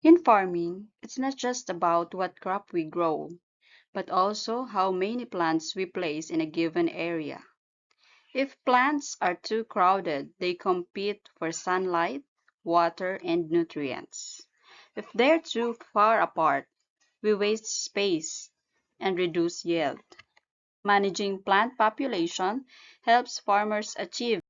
In farming, it's not just about what crop we grow, but also how many plants we place in a given area. If plants are too crowded, they compete for sunlight, water, and nutrients. If they're too far apart, we waste space and reduce yield. Managing plant population helps farmers achieve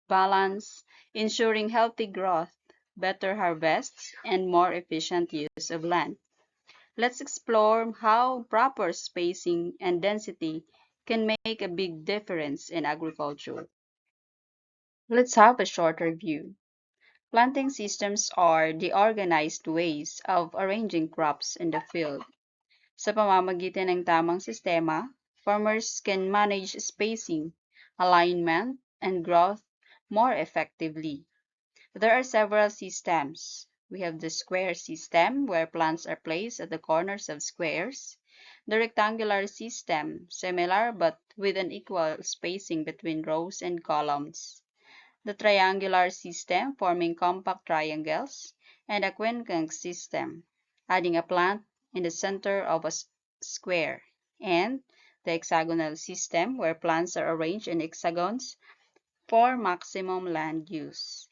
balance, ensuring healthy growth, better harvests, and more efficient use of land. Let's explore how proper spacing and density can make a big difference in agriculture. Let's have a short review. Planting systems are the organized ways of arranging crops in the field. Sa pamamagitan ng tamang sistema, farmers can manage spacing, alignment, and growth more effectively. There are several systems. We have the square system, where plants are placed at the corners of squares. The rectangular system, similar but with an equal spacing between rows and columns. The triangular system, forming compact triangles. And a quincunx system, adding a plant in the center of a square. And the hexagonal system, where plants are arranged in hexagons for maximum land use.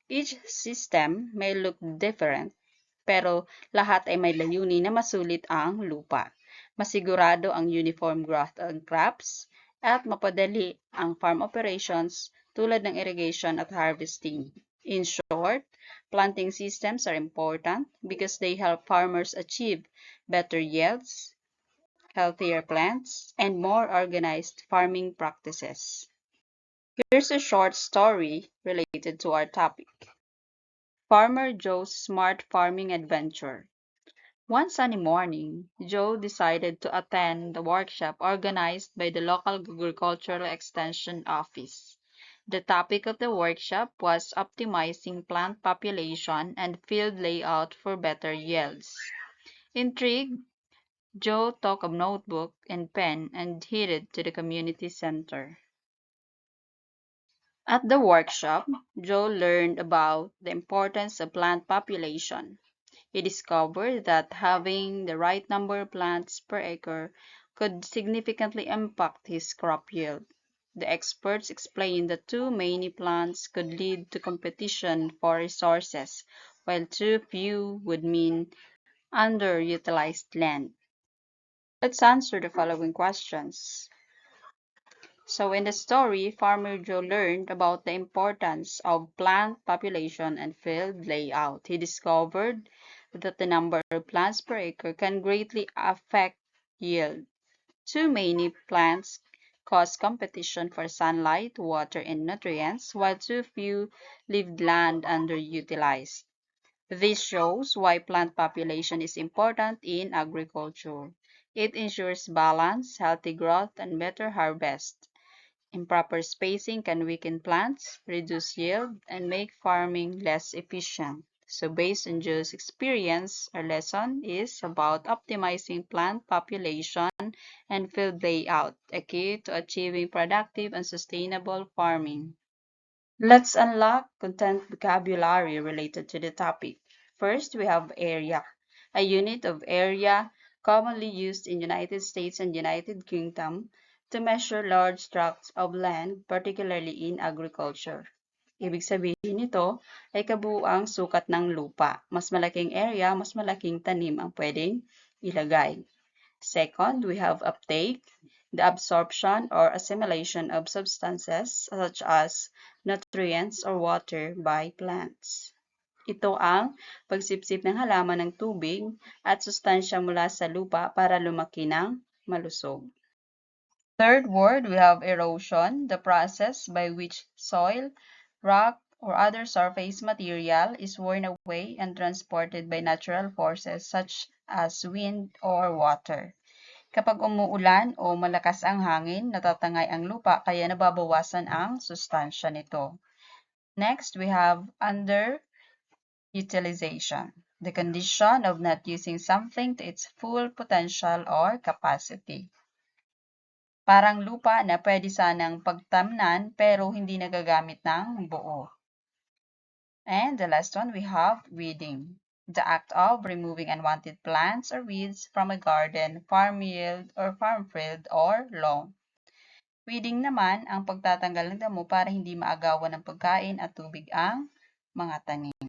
Each system may look different, pero lahat ay may layunin na masulit ang lupa, masigurado ang uniform growth ng crops, at mapadali ang farm operations tulad ng irrigation at harvesting. In short, planting systems are important because they help farmers achieve better yields, healthier plants, and more organized farming practices. Here's a short story related to our topic. Farmer Joe's Smart Farming Adventure. One sunny morning, Joe decided to attend the workshop organized by the local agricultural extension office. The topic of the workshop was optimizing plant population and field layout for better yields. Intrigued, Joe took a notebook and pen and headed to the community center. At the workshop, Joe learned about the importance of plant population. He discovered that having the right number of plants per acre could significantly impact his crop yield. The experts explained that too many plants could lead to competition for resources, while too few would mean underutilized land. Let's answer the following questions. So in the story, Farmer Joe learned about the importance of plant population and field layout. He discovered that the number of plants per acre can greatly affect yield. Too many plants cause competition for sunlight, water, and nutrients, while too few leave land underutilized. This shows why plant population is important in agriculture. It ensures balance, healthy growth, and better harvest. Improper spacing can weaken plants, reduce yield, and make farming less efficient. So based on Joe's experience, our lesson is about optimizing plant population and field layout, a key to achieving productive and sustainable farming. Let's unlock content vocabulary related to the topic. First, we have area, a unit of area commonly used in United States and United Kingdom to measure large tracts of land, particularly in agriculture. Ibig sabihin nito ay kabuuang sukat ng lupa. Mas malaking area, mas malaking tanim ang pwedeng ilagay. Second, we have uptake, the absorption or assimilation of substances such as nutrients or water by plants. Ito ang pagsipsip ng halaman ng tubig at sustansya mula sa lupa para lumaki ng malusog. Third word, we have erosion, the process by which soil, rock, or other surface material is worn away and transported by natural forces such as wind or water. Kapag umuulan o malakas ang hangin, natatangay ang lupa kaya nababawasan ang sustansya nito. Next, we have underutilization, the condition of not using something to its full potential or capacity. Parang lupa na pwede sanang pagtamnan pero hindi nagagamit ng buo. And the last one, we have weeding, the act of removing unwanted plants or weeds from a garden, farm field, or farm field or lawn. Weeding naman ang pagtatanggal ng damo para hindi maagawan ng pagkain at tubig ang mga tanim.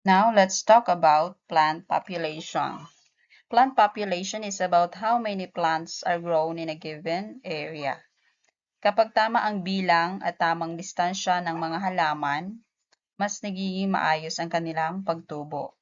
Now, let's talk about plant population. Plant population is about how many plants are grown in a given area. Kapag tama ang bilang at tamang distansya ng mga halaman, mas nagiging maayos ang kanilang pagtubo.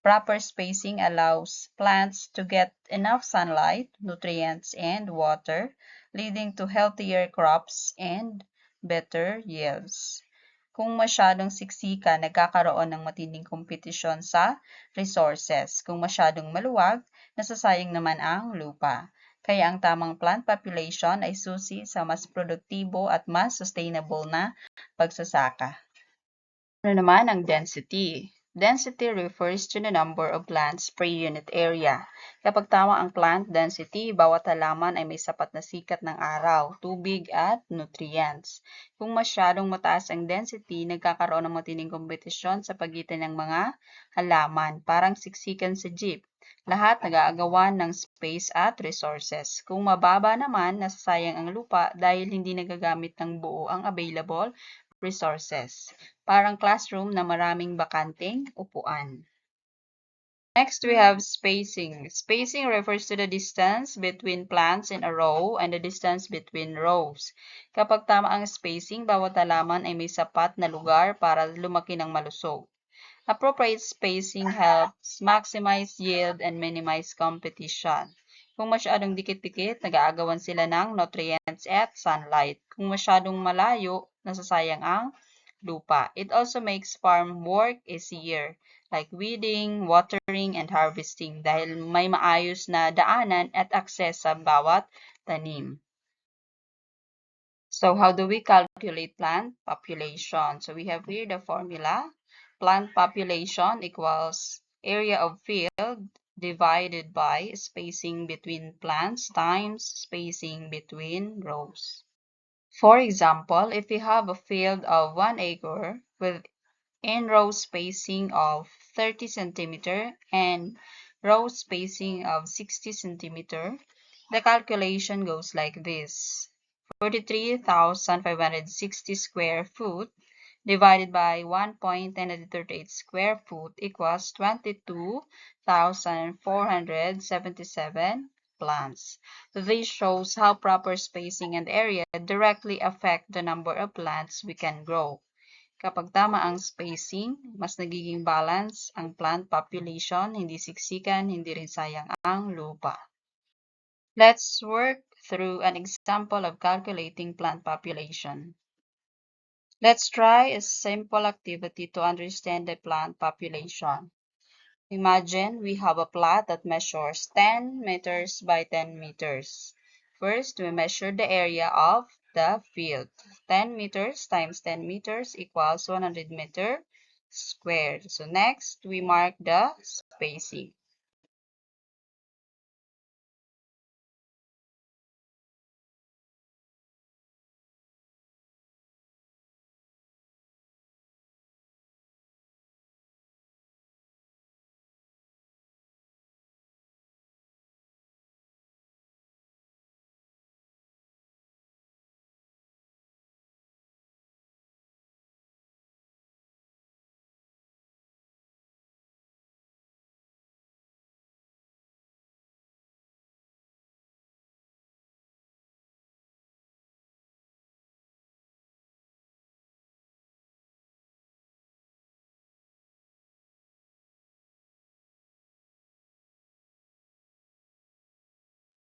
Proper spacing allows plants to get enough sunlight, nutrients, and water, leading to healthier crops and better yields. Kung masyadong siksika, nagkakaroon ng matinding kompetisyon sa resources. Kung masyadong maluwag, nasasayang naman ang lupa. Kaya ang tamang plant population ay susi sa mas produktibo at mas sustainable na pagsasaka. Ano naman ang density? Density refers to the number of plants per unit area. Kapag tama ang plant density, bawat halaman ay may sapat na sikat ng araw, tubig at nutrients. Kung masyadong mataas ang density, nagkakaroon ng matinding kompetisyon sa pagitan ng mga halaman, parang siksikan sa jeep. Lahat nag-aagawan ng space at resources. Kung mababa naman, nasasayang ang lupa dahil hindi nagagamit ng buo ang available resources. Parang classroom na maraming bakanteng upuan. Next, we have spacing. Spacing refers to the distance between plants in a row and the distance between rows. Kapag tama ang spacing, bawat halaman ay may sapat na lugar para lumaki ng malusog. Appropriate spacing helps maximize yield and minimize competition. Kung masyadong dikit-dikit, nag-aagawan sila ng nutrients at sunlight. Kung masyadong malayo, nasasayang ang lupa. It also makes farm work easier, like weeding, watering, and harvesting dahil may maayos na daanan at access sa bawat tanim. So how do we calculate plant population? So we have here the formula. Plant population equals area of field divided by spacing between plants times spacing between rows. For example, if we have a field of 1 acre with in-row spacing of 30 cm and row spacing of 60 cm, the calculation goes like this. 43,560 square foot divided by 1.1038 square foot equals 22,477 plants. This shows how proper spacing and area directly affect the number of plants we can grow. Kapag tama ang spacing, mas nagiging balance ang plant population, hindi siksikan, hindi rin sayang ang lupa. Let's work through an example of calculating plant population. Let's try a simple activity to understand the plant population. Imagine we have a plot that measures 10 meters by 10 meters. First, we measure the area of the field. 10 meters times 10 meters equals 100 meters squared. So next, we mark the spacing.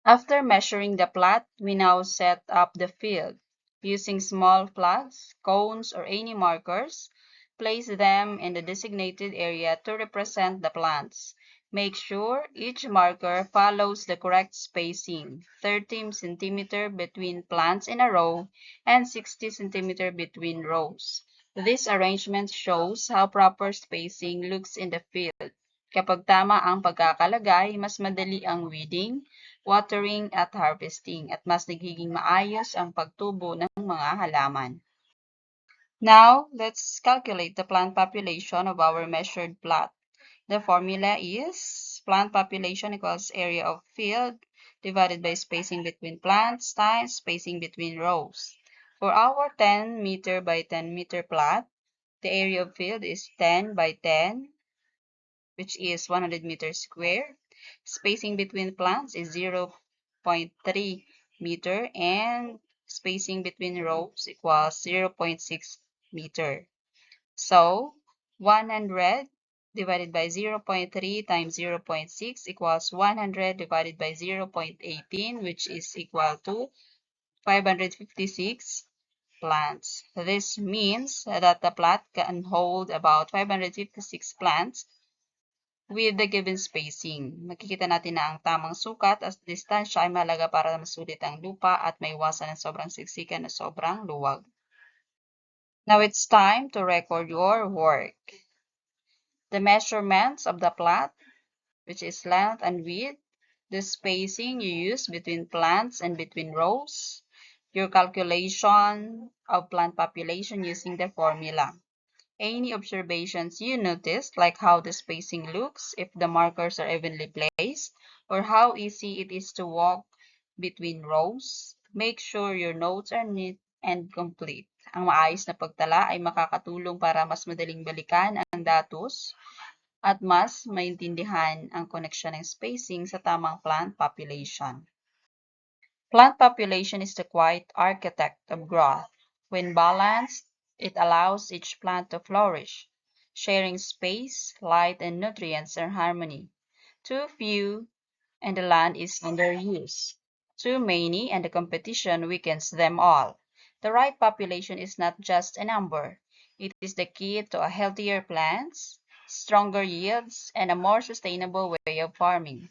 After measuring the plot, we now set up the field. Using small flags, cones, or any markers, place them in the designated area to represent the plants. Make sure each marker follows the correct spacing, 30 cm between plants in a row and 60 cm between rows. This arrangement shows how proper spacing looks in the field. Kapag tama ang pagkakalagay, mas madali ang weeding, watering at harvesting at mas nagiging maayos ang pagtubo ng mga halaman. Now, let's calculate the plant population of our measured plot. The formula is plant population equals area of field divided by spacing between plants times spacing between rows. For our 10-meter by 10-meter plot, the area of field is 10 by 10, which is 100 meters square. Spacing between plants is 0.3 meter and spacing between rows equals 0.6 meter. So 100 divided by 0.3 times 0.6 equals 100 divided by 0.18, which is equal to 556 plants. This means that the plot can hold about 556 plants with the given spacing. Makikita natin na ang tamang sukat at distansya ay mahalaga para masulit ang lupa at maiwasan ang sobrang siksikan na sobrang luwag. Now it's time to record your work. The measurements of the plot, which is length and width, the spacing you use between plants and between rows, your calculation of plant population using the formula. Any observations you noticed, like how the spacing looks, if the markers are evenly placed, or how easy it is to walk between rows, make sure your notes are neat and complete. Ang maayos na pagtala ay makakatulong para mas madaling balikan ang datos at mas maintindihan ang koneksyon ng spacing sa tamang plant population. Plant population is the quiet architect of growth. When balanced, it allows each plant to flourish, sharing space, light, and nutrients in harmony. Too few, and the land is underused. Too many, and the competition weakens them all. The right population is not just a number. It is the key to a healthier plants, stronger yields, and a more sustainable way of farming.